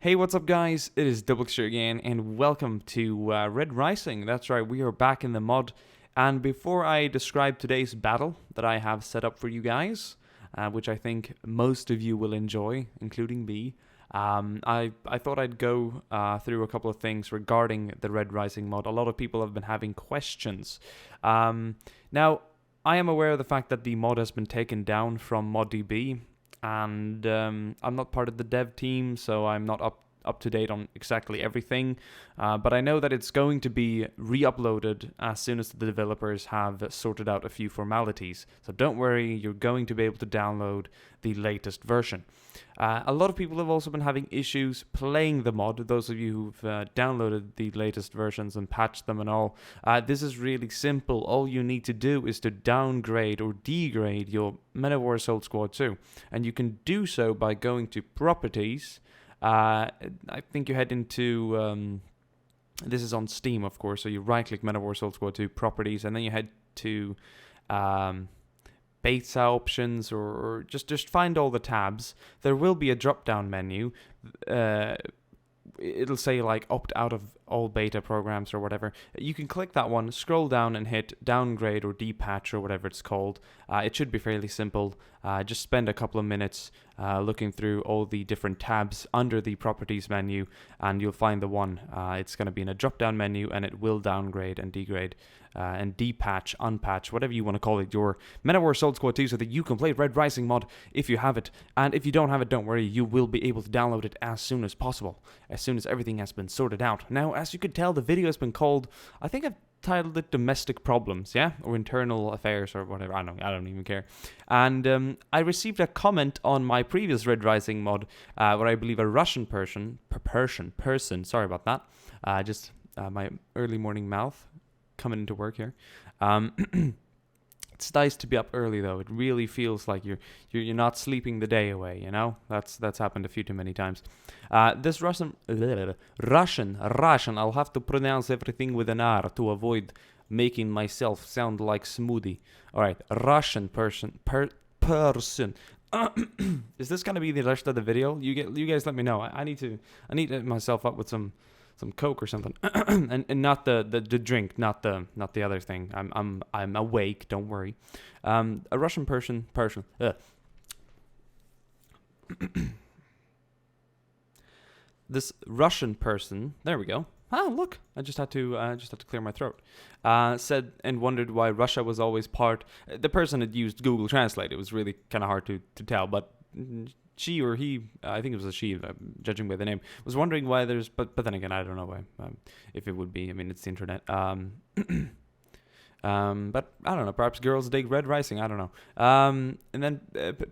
Hey, what's up, guys? It is DiplexHeated again, and welcome to Red Rising. That's right, we are back in the mod. And before I describe today's battle that I have set up for you guys, which I think most of you will enjoy, including me, I thought I'd go through a couple of things regarding the Red Rising mod. A lot of people have been having questions. Now, I am aware of the fact that the mod has been taken down from ModDB, and I'm not part of the dev team, so I'm not up to date on exactly everything, but I know that it's going to be re-uploaded as soon as the developers have sorted out a few formalities. So don't worry, you're going to be able to download the latest version. A lot of people have also been having issues playing the mod. Those of you who've downloaded the latest versions and patched them and all, this is really simple. All you need to do is to downgrade or degrade your Manowar Assault Squad 2, and you can do so by going to Properties. I think you head into, this is on Steam, of course, so you right-click Manowar Assault Squad 2 Properties, and then you head to beta options, or just find all the tabs. There will be a drop-down menu. It'll say like opt out of all beta programs or whatever. You can click that one, scroll down and hit downgrade or depatch or whatever it's called. It should be fairly simple. Just spend a couple of minutes looking through all the different tabs under the properties menu, and you'll find the one. It's going to be in a drop down menu, and it will downgrade and degrade and depatch, unpatch, whatever you want to call it, your Manowar Assault Squad 2, so that you can play Red Rising mod if you have it. And if you don't have it, don't worry, you will be able to download it as soon as possible, as soon as everything has been sorted out. Now, as you could tell, the video has been called, I think I've titled it Domestic Problems, yeah? Or Internal Affairs or whatever, I don't even care. And I received a comment on my previous Red Rising mod, where I believe a Russian person, sorry about that, my early morning mouth coming into work here. It's nice to be up early, though. It really feels like you're not sleeping the day away, you know? That's happened a few too many times. This Russian, I'll have to pronounce everything with an R to avoid making myself sound like Smoothie. All right, Russian person. Is this gonna be the rest of the video? You guys let me know. I need to myself up with some Coke or something, and not the drink, not the other thing. I'm awake. Don't worry. A Russian person. This Russian person. There we go. Ah, look. I just had to clear my throat. Said and wondered why Russia was always part. The person had used Google Translate. It was really kind of hard to tell, but she or he, I think it was a she, judging by the name, was wondering why there's, but then again, I don't know why, if it would be. I mean, it's the internet. But I don't know, perhaps girls dig Red Rising, I don't know. And then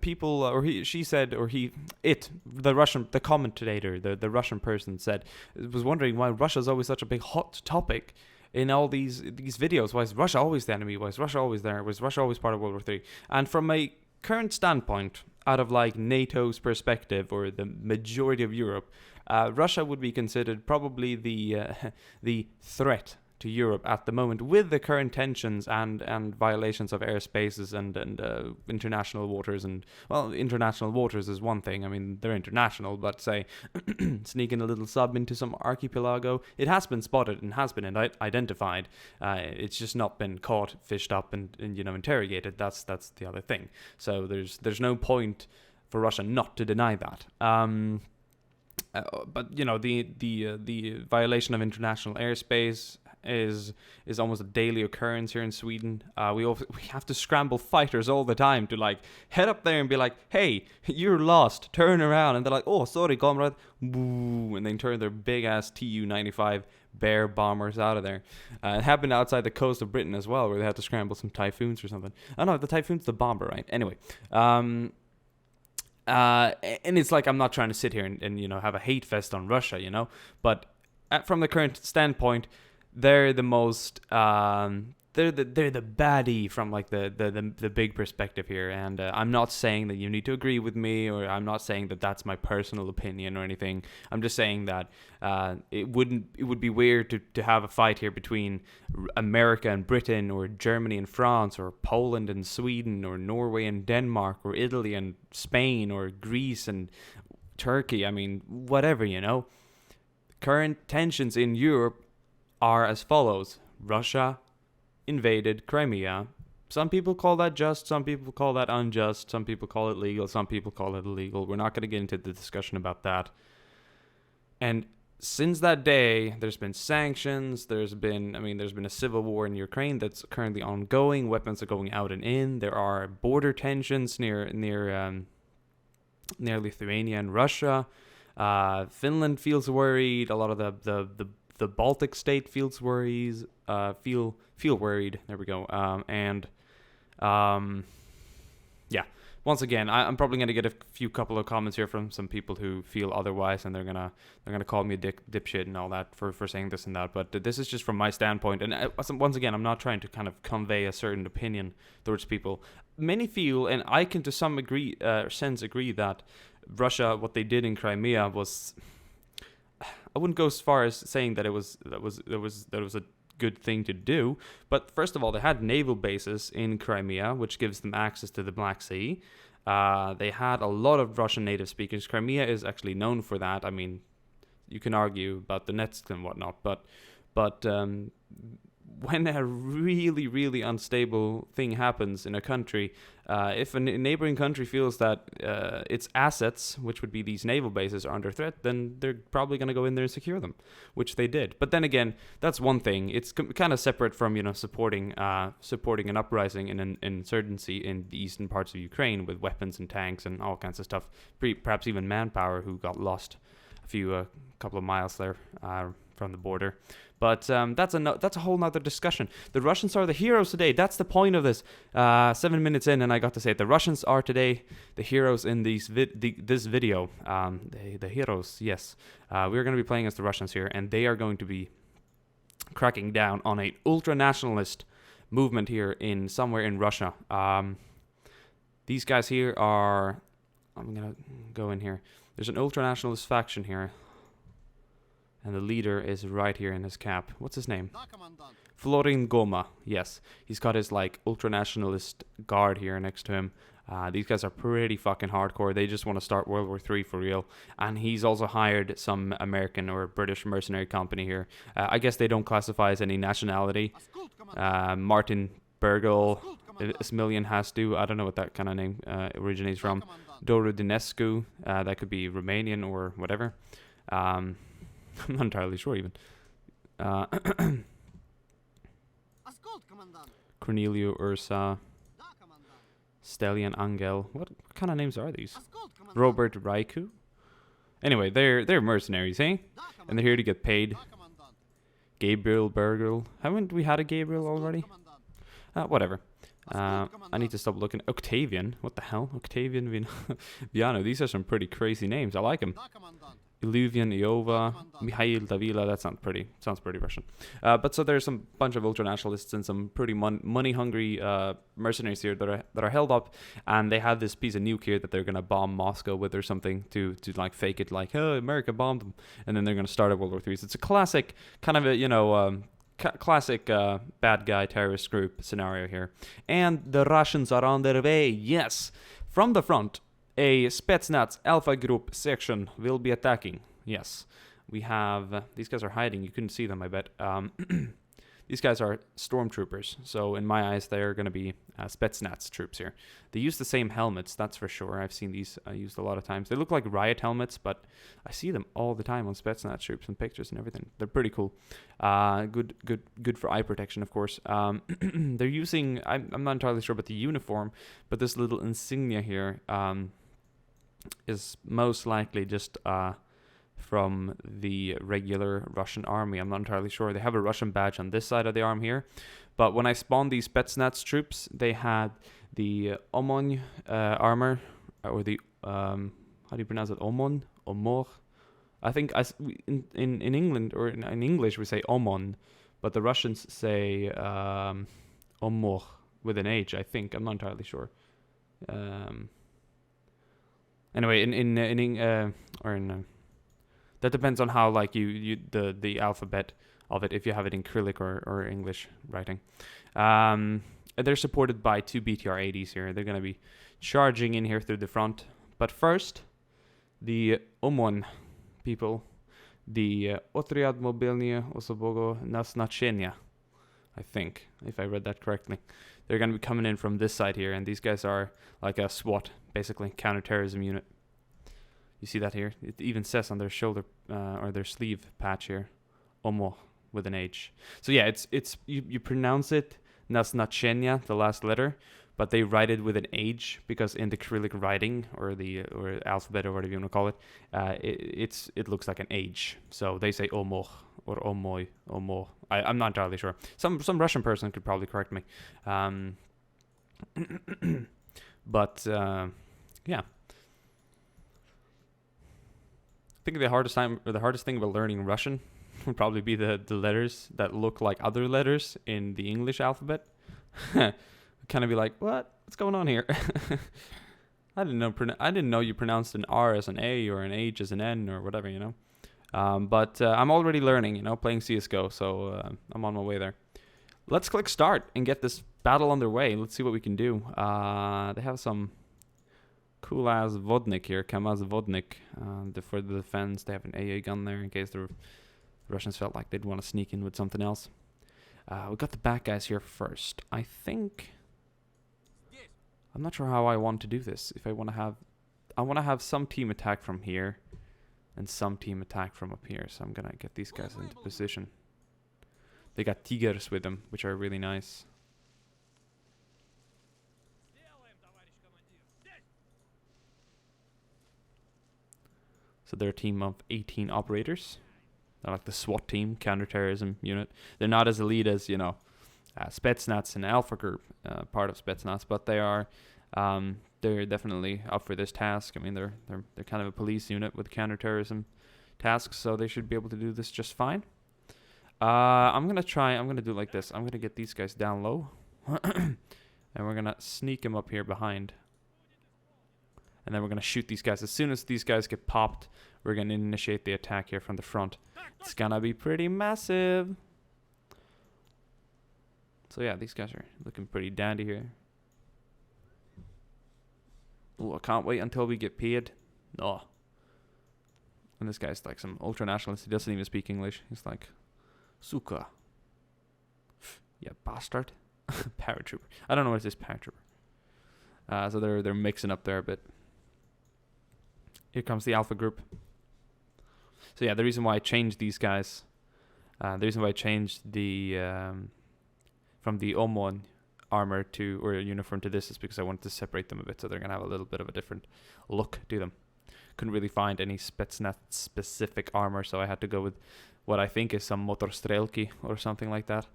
people, or she said, or the commentator, the Russian person said, was wondering why Russia's always such a big hot topic in all these videos. Why is Russia always the enemy? Why is Russia always there? Was Russia always part of World War III? And from a current standpoint, out of like NATO's perspective or the majority of Europe, Russia would be considered probably the threat to Europe at the moment, with the current tensions and violations of airspaces and international waters. And well, international waters is one thing. I mean, they're international, but say sneaking a little sub into some archipelago, it has been spotted and has been identified. It's just not been caught, fished up, and interrogated. That's the other thing. So there's no point for Russia not to deny that. But the violation of international airspace is almost a daily occurrence here in Sweden. We have to scramble fighters all the time to like head up there and be like, hey, you're lost, turn around, and they're like, oh, sorry, comrade, boo, and then turn their big ass Tu-95 Bear bombers out of there. It happened outside the coast of Britain as well, where they had to scramble some Typhoons or something. Oh no, the Typhoon's the bomber, right? Anyway, and it's like, I'm not trying to sit here and have a hate fest on Russia, but from the current standpoint, they're the most they're the baddie from like the big perspective here. And I'm not saying that you need to agree with me, or I'm not saying that that's my personal opinion or anything. I'm just saying that it would be weird to have a fight here between America and Britain, or Germany and France, or Poland and Sweden, or Norway and Denmark, or Italy and Spain, or Greece and Turkey, I mean, whatever, you know. Current tensions in Europe are as follows. Russia invaded Crimea. Some people call that just, some people call that unjust, some people call it legal, some people call it illegal. We're not going to get into the discussion about that. And since that day, there's been sanctions. There's been a civil war in Ukraine that's currently ongoing. Weapons are going out and in. There are border tensions near Lithuania and Russia. Finland feels worried. A lot of the Baltic state feels worries. Feel worried. There we go. Yeah. Once again, I'm probably gonna get a couple of comments here from some people who feel otherwise, and they're gonna call me a dipshit and all that for saying this and that. But this is just from my standpoint, and once again, I'm not trying to kind of convey a certain opinion towards people. Many feel, and I can to some sense agree that Russia, what they did in Crimea was, I wouldn't go as far as saying that it was a good thing to do, but first of all, they had naval bases in Crimea, which gives them access to the Black Sea. They had a lot of Russian native speakers. Crimea is actually known for that. I mean, you can argue about the nets and whatnot, but when a really, really unstable thing happens in a country, if a neighboring country feels that its assets, which would be these naval bases, are under threat, then they're probably going to go in there and secure them, which they did. But then again, that's one thing. It's kind of separate from, supporting an uprising and an insurgency in the eastern parts of Ukraine with weapons and tanks and all kinds of stuff, perhaps even manpower who got lost a couple of miles there from the border. But that's a whole nother discussion. The Russians are the heroes today. That's the point of this. 7 minutes in, and I got to say it. The Russians are today the heroes in this video. The heroes, yes. We're going to be playing as the Russians here, and they are going to be cracking down on a ultra-nationalist movement here somewhere in Russia. These guys here are... I'm going to go in here. There's an ultra-nationalist faction here. And the leader is right here in his cap. What's his name? Florin Goma. Yes. He's got his, ultra-nationalist guard here next to him. These guys are pretty fucking hardcore. They just want to start World War III for real. And he's also hired some American or British mercenary company here. I guess they don't classify as any nationality. Martin Bergel, Smiljan Hastu. I don't know what that kind of name originates from. Doru Dinescu. That could be Romanian or whatever. I'm not entirely sure even. Cornelio Ursa. Stelian Angel. What kind of names are these? Robert Raiku. Anyway, they're mercenaries, eh? And they're here to get paid. Gabriel Bergel. Haven't we had a Gabriel already? Whatever. I need to stop looking. Octavian. What the hell? Octavian Viano. These are some pretty crazy names. I like them. Iluvian Iova, Mikhail Davila. That sounds pretty Russian. But so there's some bunch of ultranationalists and some pretty money-hungry mercenaries here that are held up, and they have this piece of nuke here that they're gonna bomb Moscow with or something to fake it like, oh, America bombed them, and then they're gonna start a World War III. So it's a classic kind of a classic bad guy terrorist group scenario here, and the Russians are on their way. Yes, from the front. A Spetsnaz Alpha Group section will be attacking. Yes. We have... these guys are hiding. You couldn't see them, I bet. These guys are stormtroopers. So, in my eyes, they're going to be Spetsnaz troops here. They use the same helmets, that's for sure. I've seen these used a lot of times. They look like riot helmets, but I see them all the time on Spetsnaz troops and pictures and everything. They're pretty cool. Good for eye protection, of course. They're using... I'm not entirely sure about the uniform, but this little insignia here... is most likely just from the regular Russian army. I'm not entirely sure. They have a Russian badge on this side of the arm here. But when I spawned these Spetsnaz troops, they had the Omon armor, or the, how do you pronounce it? Omon? Omor? I think in England, or in English, we say Omon, but the Russians say Omor with an H, I think. I'm not entirely sure. Anyway, that depends on how the alphabet of it, if you have it in Cyrillic or English writing. They're supported by 2 BTR-80s here. They're going to be charging in here through the front. But first, The Omon people, the Otriad Mobilnie Osobogo Nasnachenia, I think, if I read that correctly. They're going to be coming in from this side here, and these guys are like a SWAT, basically, counterterrorism unit. You see that here? It even says on their shoulder, or their sleeve patch here, Omo, with an H. So yeah, you pronounce it Nasnachenia, the last letter, but they write it with an H because in the Cyrillic writing or alphabet or whatever you want to call it, it looks like an H. So they say Omo or Omoy, Omo. I'm not entirely sure. Some Russian person could probably correct me. But yeah. I think the hardest thing about learning Russian would probably be the letters that look like other letters in the English alphabet. Kind of be like, what's going on here? I didn't know you pronounced an R as an A or an H as an N or whatever, you know. But I'm already learning, you know, playing CS:GO, so I'm on my way there. Let's click start and get this battle underway. Let's see what we can do. They have some cool ass Vodnik here, Kamaz Vodnik. For the defense, they have an AA gun there in case the Russians felt like they'd want to sneak in with something else. We got the back guys here first. I think I'm not sure how I want to do this. If I want to have some team attack from here and some team attack from up here. So I'm gonna get these guys into position. They got Tigers with them, which are really nice. So they're a team of 18 operators. They're like the SWAT team, counterterrorism unit. They're not as elite as, you know, Spetsnaz and Alpha Group, part of Spetsnaz, but they're definitely up for this task. I mean, they're kind of a police unit with counterterrorism tasks, so they should be able to do this just fine. I'm gonna do it like this. I'm gonna get these guys down low, and we're gonna sneak them up here behind, and then we're gonna shoot these guys. As soon as these guys get popped, we're gonna initiate the attack here from the front. It's gonna be pretty massive. So yeah, these guys are looking pretty dandy here. Oh, I can't wait until we get paid. No. And this guy's like some ultra-nationalist. He doesn't even speak English. He's like, Suka. Yeah, bastard. Paratrooper. I don't know what it is, paratrooper. So they're mixing up there a bit. Here comes the Alpha Group. So yeah, the reason why I changed these guys, the reason why I changed the from the Omon armor to or uniform to this is because I wanted to separate them a bit, so they're gonna have a little bit of a different look to them. Couldn't really find any Spetsnaz specific armor, so I had to go with what I think is some Motorstrelki or something like that.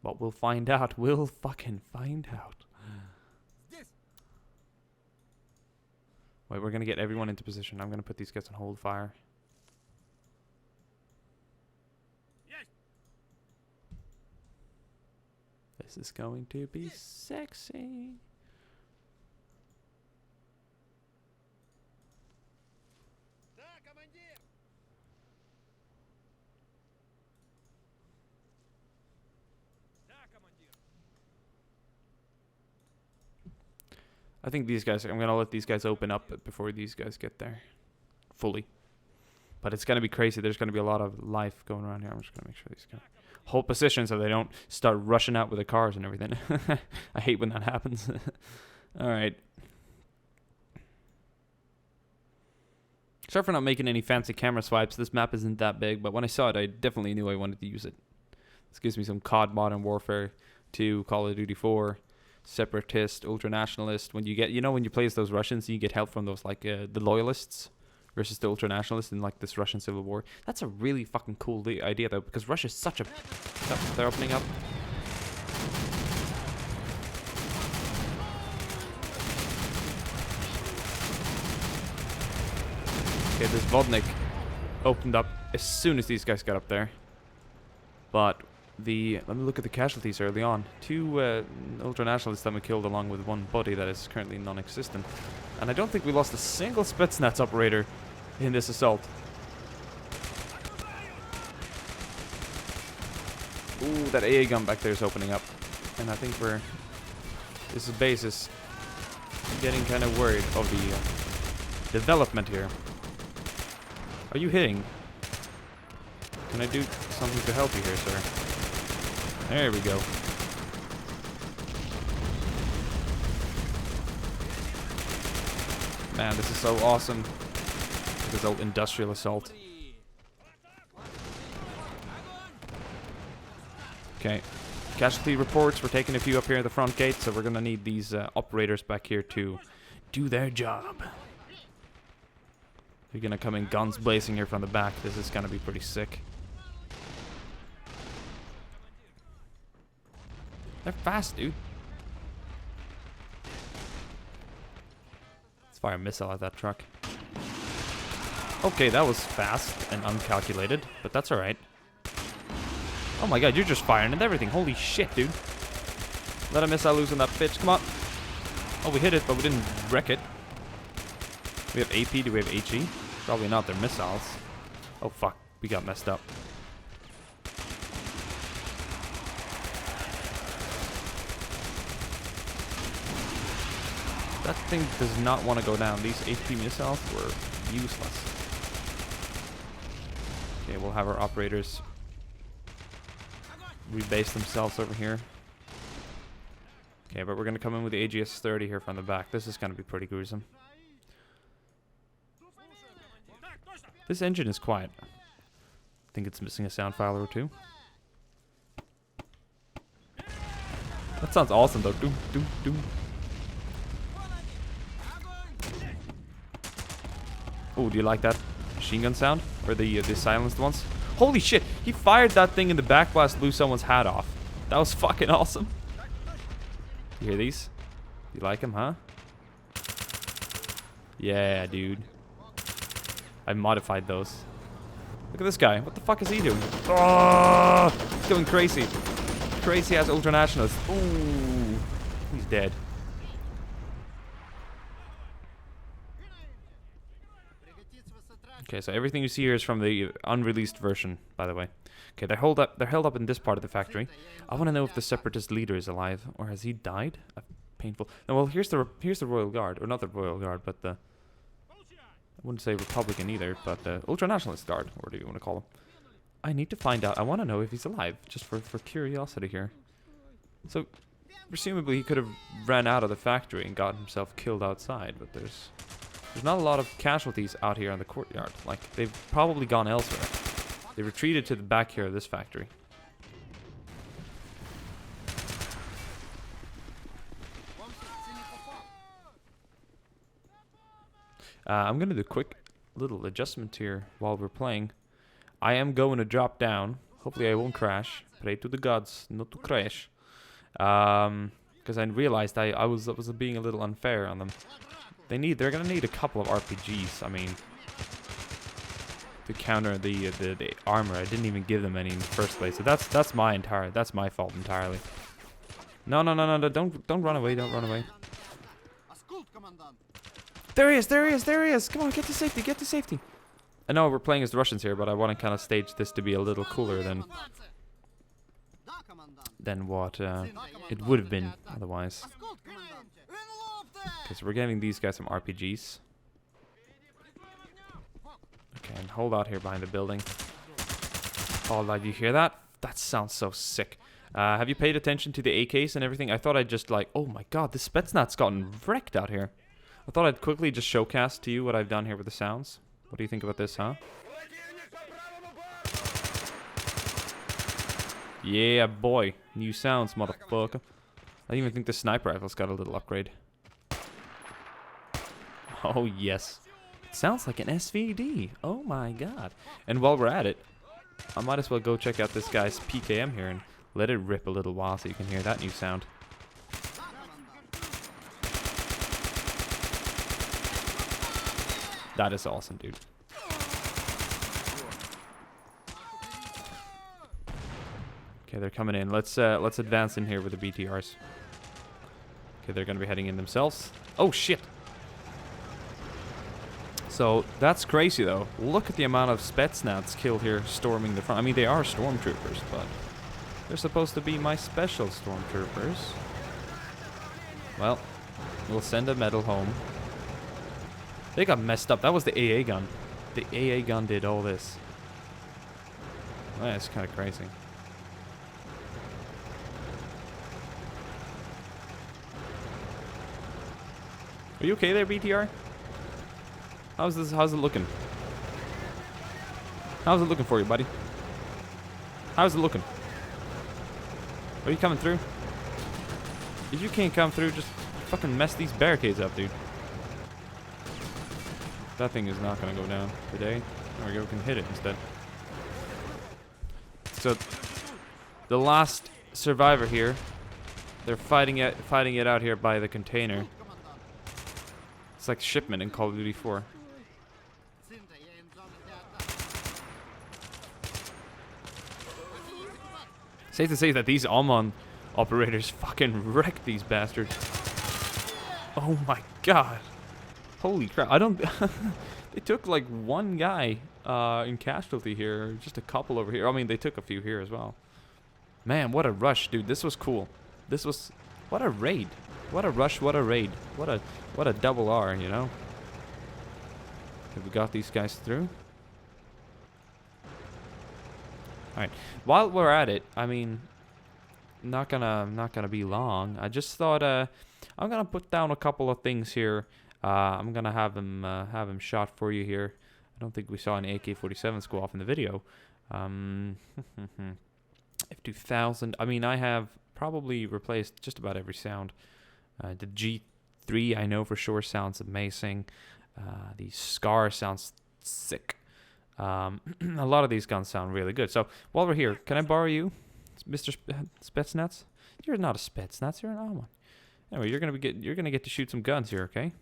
But we'll find out. We'll fucking find out. Wait, we're gonna get everyone into position. I'm gonna put these guys on hold fire. Yes. This is going to be sexy. I think these guys, I'm going to let these guys open up before these guys get there fully. But it's going to be crazy. There's going to be a lot of life going around here. I'm just going to make sure these guys hold position so they don't start rushing out with the cars and everything. I hate when that happens. All right. Sorry for not making any fancy camera swipes. This map isn't that big, but when I saw it, I definitely knew I wanted to use it. This gives me some COD Modern Warfare 2, Call of Duty 4. Separatist, ultranationalist. When you get, you know, when you play as those Russians, you get help from those like the loyalists versus the ultranationalists in like this Russian civil war. That's a really fucking cool idea though, because Russia's such a. They're opening up. Okay, this Vodnik opened up as soon as these guys got up there, but. Let me look at the casualties early on. 2 ultranationalists that we killed along with 1 body that is currently non-existent. And I don't think we lost a single Spetsnaz operator in this assault. Ooh, that AA gun back there is opening up. And I think this is bases. getting kind of worried of the development here. Are you hitting? Can I do something to help you here, sir? There we go. Man, this is so awesome. This old industrial assault. Okay. Casualty reports. We're taking a few up here at the front gate, so we're gonna need these operators back here to do their job. They're gonna come in guns blazing here from the back. This is gonna be pretty sick. They're fast, dude. Let's fire a missile at that truck. Okay, that was fast and uncalculated, but that's alright. Oh my god, you're just firing at everything. Holy shit, dude. Let a missile loose on that bitch. Come on. Oh, we hit it, but we didn't wreck it. We have AP. Do we have HE? Probably not. They're missiles. Oh, fuck. We got messed up. That thing does not want to go down. These HP missiles were useless. Okay, we'll have our operators rebase themselves over here. Okay, but we're going to come in with the AGS-30 here from the back. This is going to be pretty gruesome. This engine is quiet. I think it's missing a sound file or two. That sounds awesome though. Doom, doom, doom. Oh, do you like that machine gun sound? Or the silenced ones? Holy shit! He fired that thing in the backblast, blew someone's hat off. That was fucking awesome. You hear these? You like them, huh? Yeah, dude. I modified those. Look at this guy. What the fuck is he doing? Oh, he's going crazy. Crazy ass ultranationalist. Ooh, he's dead. Okay, so everything you see here is from the unreleased version, by the way. Okay, they're held up in this part of the factory. I want to know if the separatist leader is alive, or has he died? Painful. No, well, here's the Royal Guard, or not the Royal Guard, but the, I wouldn't say Republican either, but the Ultranationalist Guard, or whatever you want to call him. I need to find out. I want to know if he's alive, just for curiosity here. So, presumably he could have ran out of the factory and got himself killed outside, but there's not a lot of casualties out here in the courtyard. Like, they've probably gone elsewhere. They retreated to the back here of this factory. I'm going to do a quick little adjustment here while we're playing. I am going to drop down. Hopefully I won't crash. Pray to the gods not to crash. Because I realized I was being a little unfair on them. They're gonna need a couple of RPGs. I mean, to counter the armor. I didn't even give them any in the first place. So that's my fault entirely. No, don't run away, don't run away. There he is. Come on, get to safety. I know we're playing as the Russians here, but I want to kind of stage this to be a little cooler than what it would have been otherwise. Okay, so we're getting these guys some RPGs. Okay, and hold out here behind the building. Oh, did you hear that? That sounds so sick. Have you paid attention to the AKs and everything? I thought I'd just like, oh my god, this Spetsnaz's gotten wrecked out here. I thought I'd quickly just showcast to you what I've done here with the sounds. What do you think about this, huh? Yeah, boy. New sounds, motherfucker. I even think the sniper rifle's got a little upgrade. Oh, yes. It sounds like an SVD. Oh, my god. And while we're at it, I might as well go check out this guy's PKM here and let it rip a little while so you can hear that new sound. That is awesome, dude. Okay, they're coming in. Let's advance in here with the BTRs. Okay, they're gonna be heading in themselves. Oh shit! So that's crazy though. Look at the amount of Spetsnaz killed here storming the front. I mean, they are stormtroopers, but they're supposed to be my special stormtroopers. Well, We'll send a medal home. They got messed up. That was the AA gun. The AA gun did all this. Oh, that's kind of crazy. Are you okay there, BTR? How's this? How's it looking? How's it looking for you, buddy? How's it looking? Are you coming through? If you can't come through, just fucking mess these barricades up, dude. That thing is not gonna go down today. There we go, we can hit it instead. So, the last survivor here, they're fighting it out here by the container. It's like shipment in Call of Duty 4. Safe to say that these Almon operators fucking wrecked these bastards. Oh my god. Holy crap. I don't... They took like one guy in casualty here. Just a couple over here. I mean, they took a few here as well. Man, what a rush, dude. This was cool. This was... What a raid. What a rush, what a raid. What a double R, you know? Have we got these guys through? Alright. While we're at it, I mean... Not gonna be long. I just thought I'm gonna put down a couple of things here. I'm gonna have him shot for you here. I don't think we saw an AK-47 go off in the video. F2000. I mean, I have probably replaced just about every sound. The G3 I know for sure sounds amazing. The Scar sounds sick. A lot of these guns sound really good. So while we're here, can I borrow you, Mr. Spetsnaz? You're not a Spetsnaz. You're an Alman. Anyway, you're gonna get to shoot some guns here, okay?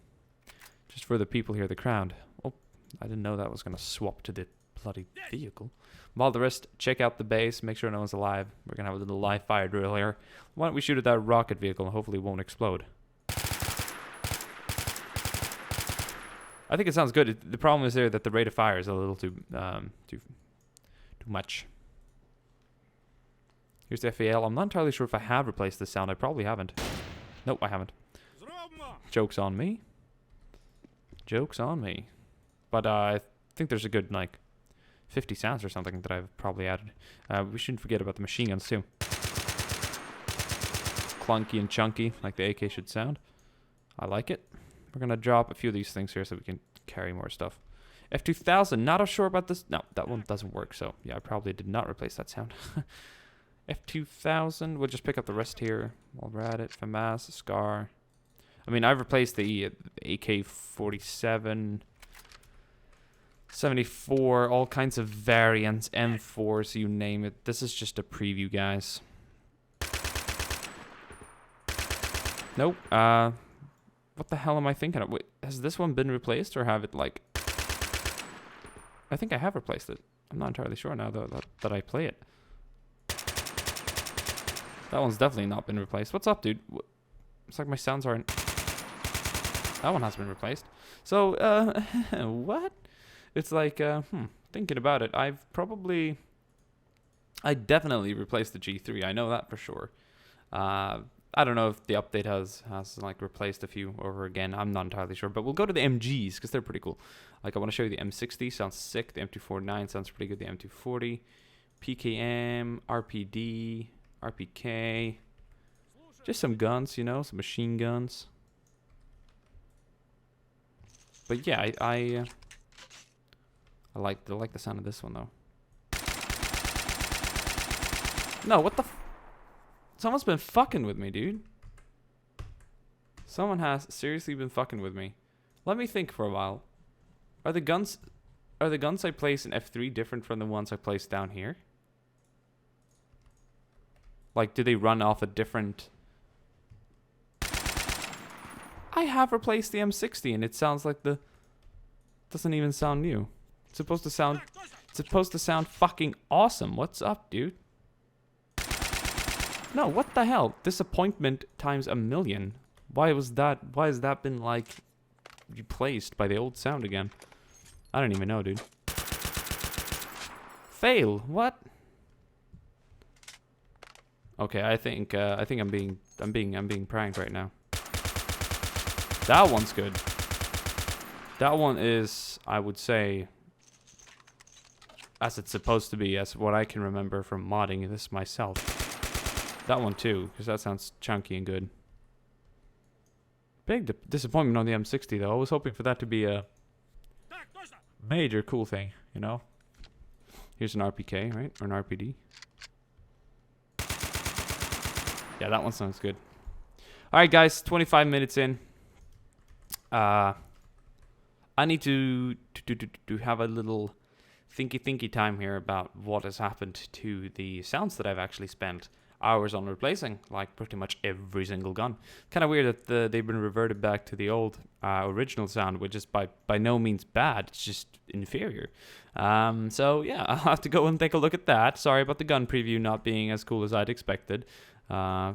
Just for the people here, the crowd. Oh, I didn't know that was gonna swap to the bloody vehicle. While the rest check out the base, make sure no one's alive. We're gonna have a little live fire drill here. Why don't we shoot at that rocket vehicle and hopefully it won't explode? I think it sounds good. The problem is there that the rate of fire is a little too much. Here's the FAL. I'm not entirely sure if I have replaced this sound. I probably haven't. Nope, I haven't. Joke's on me. Joke's on me. But I think there's a good, like, 50 sounds or something that I've probably added. We shouldn't forget about the machine guns, too. Clunky and chunky, like the AK should sound. I like it. We're going to drop a few of these things here so we can carry more stuff. F2000, not sure about this. No, that one doesn't work, so yeah, I probably did not replace that sound. F2000, we'll just pick up the rest here while we're at it. FAMAS, Scar. I mean, I've replaced the AK-47, 74, all kinds of variants, M4s, you name it. This is just a preview, guys. Nope. What the hell am I thinking of? Wait, has this one been replaced or have it, like... I think I have replaced it. I'm not entirely sure now that I play it. That one's definitely not been replaced. What's up, dude? It's like my sounds aren't... That one has been replaced. So, what? It's like, thinking about it, I definitely replaced the G3. I know that for sure. I don't know if the update has like replaced a few over again. I'm not entirely sure, but we'll go to the MGs because they're pretty cool. Like, I want to show you the M60. Sounds sick. The M249 sounds pretty good. The M240, PKM, RPD, RPK. Just some guns, you know, some machine guns. But yeah, I like the sound of this one though. No, what the? Someone's been fucking with me, dude. Someone has seriously been fucking with me. Let me think for a while. Are the guns I place in F3 different from the ones I place down here? Like, do they run off a different... I have replaced the M60 and it sounds like the... Doesn't even sound new. It's supposed to sound fucking awesome. What's up, dude? No, what the hell? Disappointment times a million. Why has that been, like, replaced by the old sound again? I don't even know, dude. Fail. What? Okay, I think I'm being pranked right now. That one's good. That one is, I would say, as it's supposed to be, as what I can remember from modding this myself. That one too, because that sounds chunky and good. Big disappointment on the M60 though. I was hoping for that to be a major cool thing, you know? Here's an RPK, right? Or an RPD. Yeah, that one sounds good. Alright guys, 25 minutes in. I need to have a little thinky time here about what has happened to the sounds that I've actually spent hours on replacing, like pretty much every single gun. Kind of weird that they've been reverted back to the old original sound, which is by no means bad, it's just inferior. So yeah, I'll have to go and take a look at that. Sorry about the gun preview not being as cool as I'd expected. Yeah,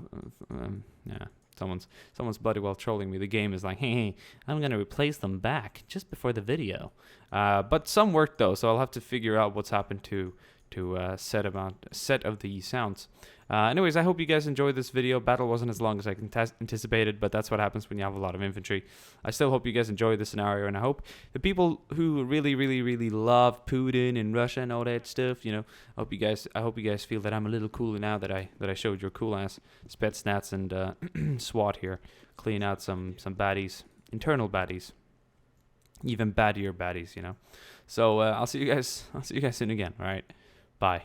someone's bloody well trolling me. The game is like, hey, I'm gonna replace them back just before the video. But some worked though, so I'll have to figure out what's happened to set of the sounds. Anyways, I hope you guys enjoyed this video. Battle wasn't as long as I anticipated, but that's what happens when you have a lot of infantry. I still hope you guys enjoy the scenario, and I hope the people who really love Putin and Russia and all that stuff, you know, I hope you guys feel that I'm a little cooler now that I showed your cool ass Spetsnaz and SWAT here, clean out some baddies, internal baddies, even baddier baddies, you know. So I'll see you guys soon again. All right, bye.